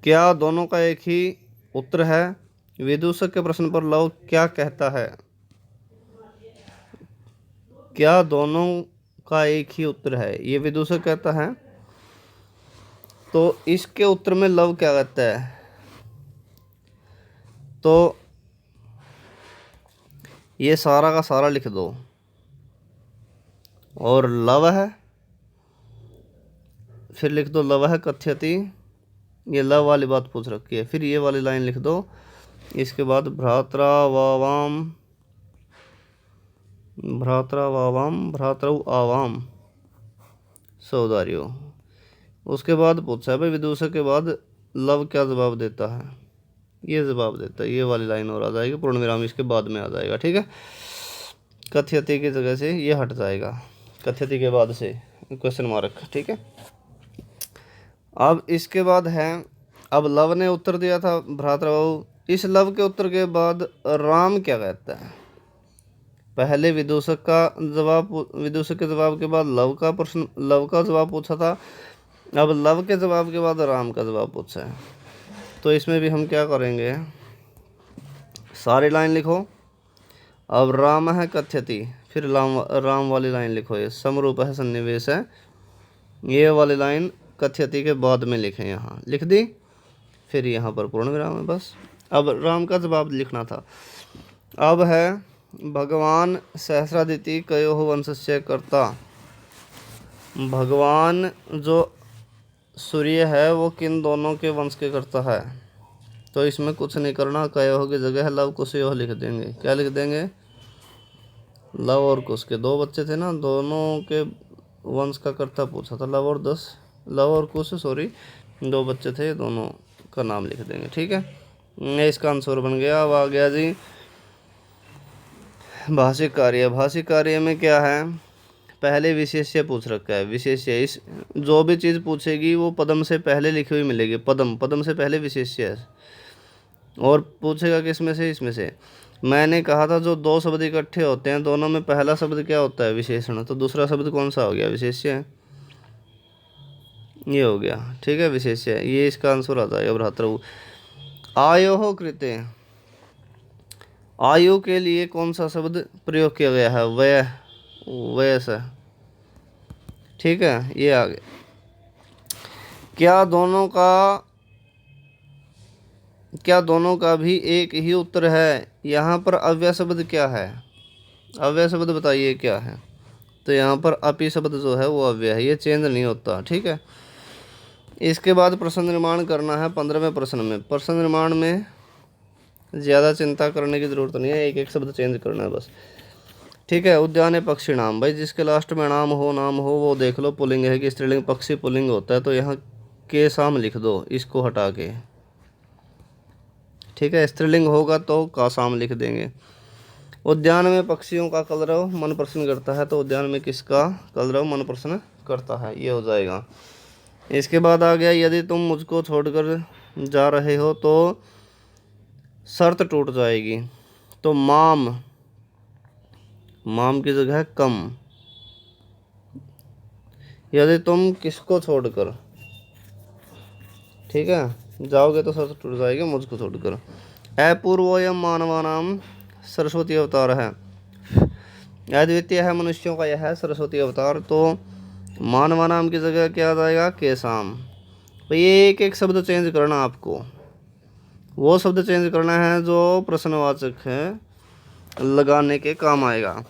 क्या दोनों का एक ही उत्तर है? विदूषक के प्रश्न पर लव क्या कहता है? क्या दोनों का एक ही उत्तर है, ये विदूषक कहता है। तो इसके उत्तर में लव क्या कहता है? तो ये सारा का सारा लिख दो और लव है, फिर लिख दो लव है कथ्यति, ये लव वाली बात पूछ रखी है, फिर ये वाली लाइन लिख दो। इसके बाद भ्रात्रा वावाम, भ्रात्रा वावाम भ्रातरऊ आवाम सौदारियों। उसके बाद पूछा है भाई विदूषक के बाद लव क्या जवाब देता है? ये जवाब देता है, ये वाली लाइन और आ जाएगी, पूर्ण विराम इसके बाद में आ जाएगा। ठीक है, कथ्यति की जगह से ये हट जाएगा, कथ्यति के बाद से क्वेश्चन मार्क। ठीक है, अब इसके बाद है, अब लव ने उत्तर दिया था भ्रातृ, इस लव के उत्तर के बाद राम क्या कहता है? पहले विदूषक का जवाब, विदूषक के जवाब के बाद लव का प्रश्न, लव का जवाब पूछा था, अब लव के जवाब के बाद राम का जवाब पूछा है। तो इसमें भी हम क्या करेंगे, सारी लाइन लिखो। अब राम है कथ्यति, फिर राम वाली लाइन लिखो, ये समरूप है सन्निवेश है, ये वाली लाइन कथ्यति के बाद में लिखें, यहाँ लिख दी, फिर यहाँ पर पूर्ण विराम है बस। अब राम का जवाब लिखना था। अब है भगवान सहस्रादिति कयोः वंशस्य कर्ता। भगवान जो सूर्य है वो किन दोनों के वंश के कर्ता है? तो इसमें कुछ नहीं करना, कयोः की जगह लव कुशयोः लिख देंगे। क्या लिख देंगे? लव और कुश के दो बच्चे थे ना, दोनों के वंश का कर्ता पूछा था, लव और कुश सॉरी, दो बच्चे थे, दोनों का नाम लिख देंगे। ठीक है, इसका आंसर बन गया। अब आ गया जी भाषिक कार्य। भाषिक कार्य में क्या है, पहले विशेष्य पूछ रखा है। विशेष्य, इस जो भी चीज़ पूछेगी वो पदम से पहले लिखी हुई मिलेगी, पदम, पदम से पहले विशेष्य है, और पूछेगा किस में से? इसमें से। मैंने कहा था जो दो शब्द इकट्ठे होते हैं दोनों में पहला शब्द क्या होता है? विशेषण। तो दूसरा शब्द कौन सा हो गया? विशेष्य है, ये हो गया। ठीक है, विशेष्य, ये इसका आंसर आ जाएगा भ्रातृ। आयोः कृते, आयु के लिए कौन सा शब्द प्रयोग किया गया है? वयस है। ठीक है, ये आ गया। क्या दोनों का भी एक ही उत्तर है? यहाँ पर अव्यय शब्द क्या है? अव्यय शब्द बताइए क्या है? तो यहाँ पर अपि शब्द जो है वो अव्यय है, ये चेंज नहीं होता। ठीक है, इसके बाद प्रश्न निर्माण करना है 15वें प्रश्न में। प्रश्न निर्माण में ज़्यादा चिंता करने की ज़रूरत नहीं है, एक एक शब्द चेंज करना है बस। ठीक है, उद्यान पक्षी नाम, भाई जिसके लास्ट में नाम हो वो देख लो पुल्लिंग है कि स्त्रीलिंग। पक्षी पुल्लिंग होता है तो यहाँ के साम लिख दो, इसको हटा के। ठीक है, स्त्रीलिंग होगा तो का साम लिख देंगे। उद्यान में पक्षियों का कलरव मन प्रसन्न करता है, तो उद्यान में किसका कलरव मन प्रसन्न करता है, ये हो जाएगा। इसके बाद आ गया यदि तुम मुझको छोड़कर जा रहे हो तो शर्त टूट जाएगी। तो माम, माम की जगह कम। यदि तुम किसको छोड़कर, ठीक है, जाओगे तो शर्त टूट जाएगी, मुझको छोड़कर। अपूर्वोयम मानवानाम सरस्वती अवतार है, अद्वितीय है मनुष्यों का यह है सरस्वती अवतार। तो मानवानाम की जगह क्या आ जाएगा, केसाम। तो ये एक एक शब्द चेंज करना, आपको वो शब्द चेंज करना है जो प्रश्नवाचक है लगाने के काम आएगा।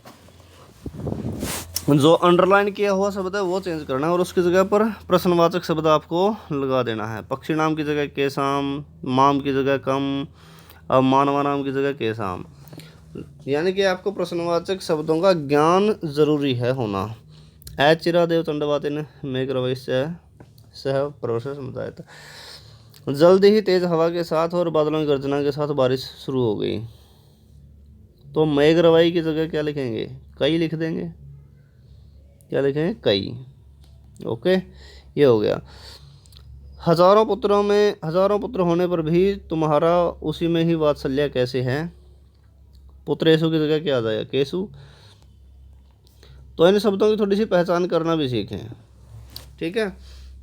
जो अंडरलाइन किया हुआ शब्द है वो चेंज करना है और उसकी जगह पर प्रश्नवाचक शब्द आपको लगा देना है। पक्षी नाम की जगह केसाम, माम की जगह कम, और मानवा नाम की जगह केसाम। यानी कि आपको प्रश्नवाचक शब्दों का ज्ञान जरूरी है होना। चिरा देव तंडवातिन मेघ रवैश्य सह प्रवश समुदायत। जल्दी ही तेज हवा के साथ और बादलों की गर्जना के साथ बारिश शुरू हो गई। तो मेघ रवाई की जगह क्या लिखेंगे, कई लिख देंगे। क्या लिखेंगे, कई। ओके, ये हो गया। हजारों पुत्रों में हजारों पुत्र होने पर भी तुम्हारा उसी में ही वात्सल्य कैसे है। पुत्रेशु की जगह क्या आ जाएगा, केसु। तो इन शब्दों की थोड़ी सी पहचान करना भी सीखें, ठीक है।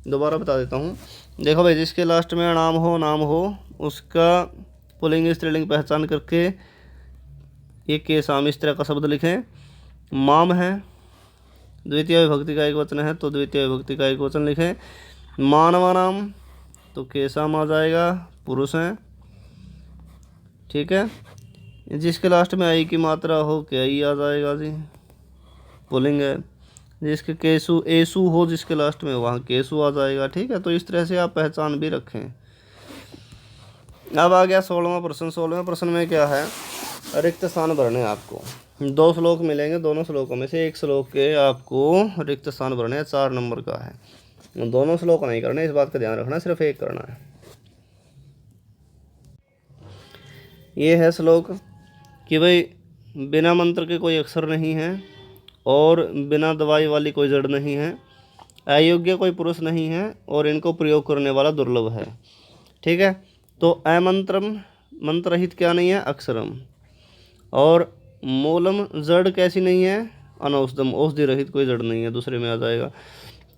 दोबारा बता देता हूँ। देखो भाई, जिसके लास्ट में नाम हो उसका पुल्लिंग स्त्रीलिंग पहचान करके ये केसाम इस तरह का शब्द लिखें। माम है, द्वितीय विभक्ति का एक वचन है तो द्वितीय विभक्ति का एक वचन लिखें। मानवा नाम तो केसाम आ जाएगा, पुरुष हैं, ठीक है। जिसके लास्ट में आई की मात्रा हो क्या ही आ जाएगा जी, पुल्लिंग है। जिसके केसु एसु हो जिसके लास्ट में वहाँ केसु आ जाएगा, ठीक है। तो इस तरह से आप पहचान भी रखें। अब आ गया 16वां प्रश्न। 16वें प्रश्न में क्या है, रिक्त स्थान भरने। आपको 2 श्लोक मिलेंगे, दोनों श्लोकों में से एक श्लोक के आपको रिक्त स्थान भरने हैं। 4 नंबर का है, दोनों श्लोक नहीं करने, इस बात का ध्यान रखना, सिर्फ एक करना है। ये है श्लोक कि भाई बिना मंत्र के कोई अक्षर नहीं है और बिना दवाई वाली कोई जड़ नहीं है, अयोग्य कोई पुरुष नहीं है और इनको प्रयोग करने वाला दुर्लभ है, ठीक है। तो अमंत्रम, मंत्र रहित क्या नहीं है, अक्षरम। और मूलम, जड़ कैसी नहीं है, अनौषधम, औषधि रहित कोई जड़ नहीं है, दूसरे में आ जाएगा।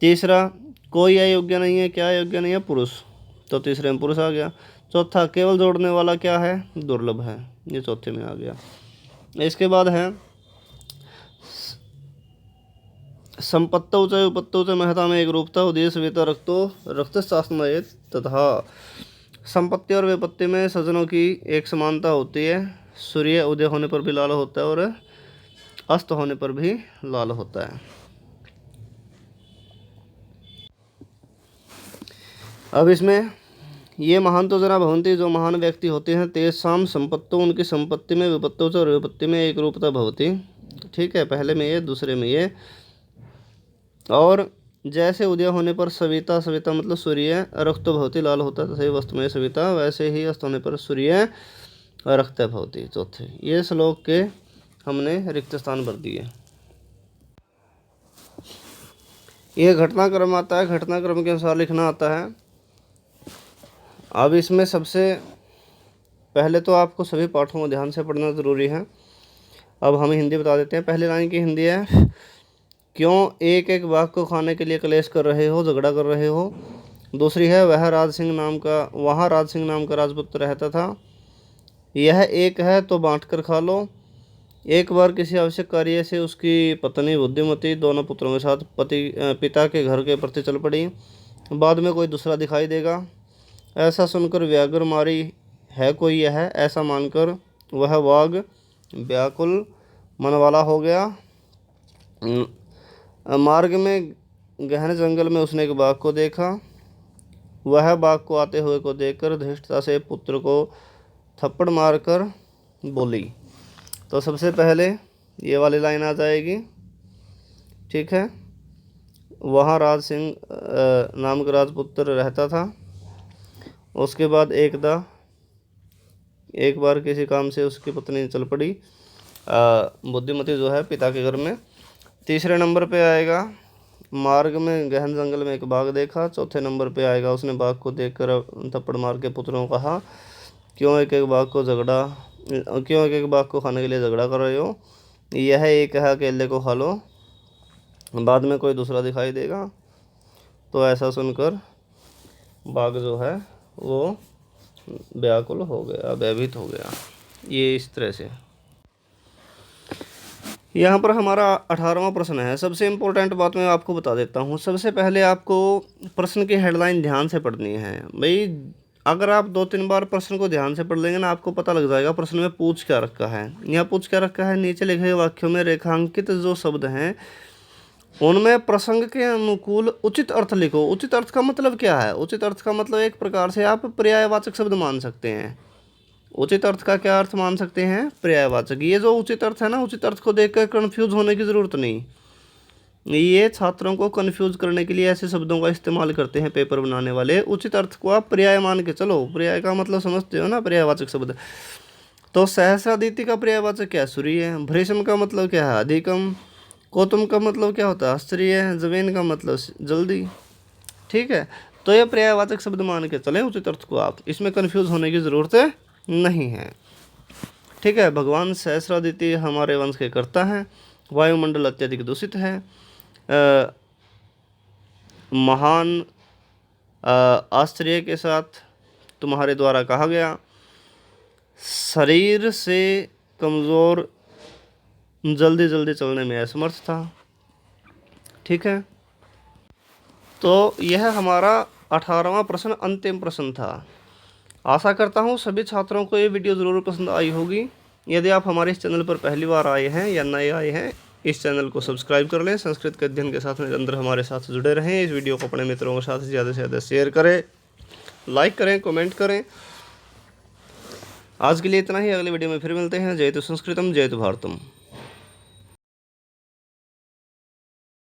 तीसरा, कोई अयोग्य नहीं है, क्या अयोग्य नहीं है, पुरुष, तो तीसरे में पुरुष आ गया। चौथा, केवल जोड़ने वाला क्या है, दुर्लभ है, ये चौथे में आ गया। इसके बाद है संपत्तौ च उपत्तौ च महता में एक रूपता उदय सविता रक्तो रक्त शास्त्रमय तथा। संपत्ति और विपत्ति में सज्जनों की एक समानता होती है। सूर्य उदय होने पर भी लाल होता है और अस्त होने पर भी लाल होता है। अब इसमें ये महान तो जरा भवंती, जो महान व्यक्ति होते हैं, तेसाम संपत्तो, उनकी संपत्ति में, विपत्तों से और विपत्ति में एक रूपता भवती, ठीक है। पहले में ये, दूसरे में ये। और जैसे उदय होने पर सविता, सविता मतलब सूर्य, रक्त भवती लाल होता है, तथा वस्तु में सविता, वैसे ही अस्त होने पर सूर्य रक्त भवती। चौथे ये श्लोक के हमने रिक्त स्थान भर दिए। ये घटनाक्रम आता है, घटनाक्रम के अनुसार लिखना आता है। अब इसमें सबसे पहले तो आपको सभी पाठों को ध्यान से पढ़ना ज़रूरी है। अब हम हिंदी बता देते हैं। पहली लाइन की हिंदी है, क्यों एक एक बाघ को खाने के लिए क्लेश कर रहे हो, झगड़ा कर रहे हो। दूसरी है, वहाँ राज सिंह नाम का राजपुत्र रहता था, यह एक है तो बांट कर खा लो। एक बार किसी आवश्यक कार्य से उसकी पत्नी बुद्धिमती दोनों पुत्रों के साथ पिता के घर के प्रति चल पड़ी। बाद में कोई दूसरा दिखाई देगा, ऐसा सुनकर व्याघ्र मारी है कोई यह, ऐसा मानकर वह बाघ व्याकुल मन वाला हो गया। मार्ग में गहन जंगल में उसने एक बाघ को देखा। वह बाघ को आते हुए को देखकर धृष्टता से पुत्र को थप्पड़ मारकर बोली। तो सबसे पहले ये वाली लाइन आ जाएगी, ठीक है। वहाँ राज सिंह नाम का राजपुत्र रहता था। उसके बाद एक बार किसी काम से उसकी पत्नी चल पड़ी, बुद्धिमती जो है पिता के घर में। तीसरे नंबर पे आएगा, मार्ग में गहन जंगल में एक बाघ देखा। चौथे नंबर पे आएगा, उसने बाघ को देखकर थप्पड़ मार के पुत्रों को कहा। क्यों एक एक बाघ को खाने के लिए झगड़ा कर रहे हो? यह एक है, अकेले को खा लो, बाद में कोई दूसरा दिखाई देगा। तो ऐसा सुनकर बाघ जो है वो व्याकुल हो गया, भयभीत हो गया। ये इस तरह से। यहाँ पर हमारा 18वां प्रश्न है। सबसे इम्पोर्टेंट बात मैं आपको बता देता हूँ। सबसे पहले आपको प्रश्न की हेडलाइन ध्यान से पढ़नी है भाई। अगर आप 2-3 बार प्रश्न को ध्यान से पढ़ लेंगे ना, आपको पता लग जाएगा प्रश्न में पूछ क्या रखा है। यहाँ पूछ क्या रखा है, नीचे लिखे वाक्यों में रेखांकित जो शब्द हैं उनमें प्रसंग के अनुकूल उचित अर्थ लिखो। उचित अर्थ का मतलब क्या है? उचित अर्थ का मतलब एक प्रकार से आप पर्यायवाचक शब्द मान सकते हैं। उचित अर्थ का क्या अर्थ मान सकते हैं? पर्यायवाचक। ये जो उचित अर्थ है ना, उचित अर्थ को देखकर कंफ्यूज होने की ज़रूरत नहीं। ये छात्रों को कंफ्यूज करने के लिए ऐसे शब्दों का इस्तेमाल करते हैं पेपर बनाने वाले। उचित अर्थ को आप पर्याय मान के चलो। पर्याय का मतलब समझते हो ना, पर्यायवाचक शब्द। तो सहस्रादिति का पर्यायवाचक क्या? सूर्य। भ्रीष्म का मतलब क्या है? अधिकम। गौतम का मतलब क्या होता है? आश्चर्य। जवेन का मतलब जल्दी। ठीक है, तो ये पर्यायवाचक शब्द मान के चले उचित अर्थ को आप, इसमें कंफ्यूज होने की ज़रूरत नहीं है। ठीक है, भगवान सहस्रादिति हमारे वंश के कर्ता हैं। वायुमंडल अत्यधिक दूषित है। महान आश्चर्य के साथ तुम्हारे द्वारा कहा गया। शरीर से कमज़ोर, जल्दी जल्दी चलने में असमर्थ था। ठीक है, तो यह हमारा 18वां प्रश्न अंतिम प्रश्न था। आशा करता हूँ सभी छात्रों को ये वीडियो ज़रूर पसंद आई होगी। यदि आप हमारे इस चैनल पर पहली बार आए हैं या नए आए हैं, इस चैनल को सब्सक्राइब कर लें। संस्कृत के अध्ययन के साथ निरंतर हमारे साथ जुड़े रहें। इस वीडियो को अपने मित्रों के साथ ज़्यादा से ज़्यादा शेयर करें, लाइक करें, कमेंट करें। आज के लिए इतना ही। अगले वीडियो में फिर मिलते हैं। जय तो संस्कृतम, जय तो भारतम।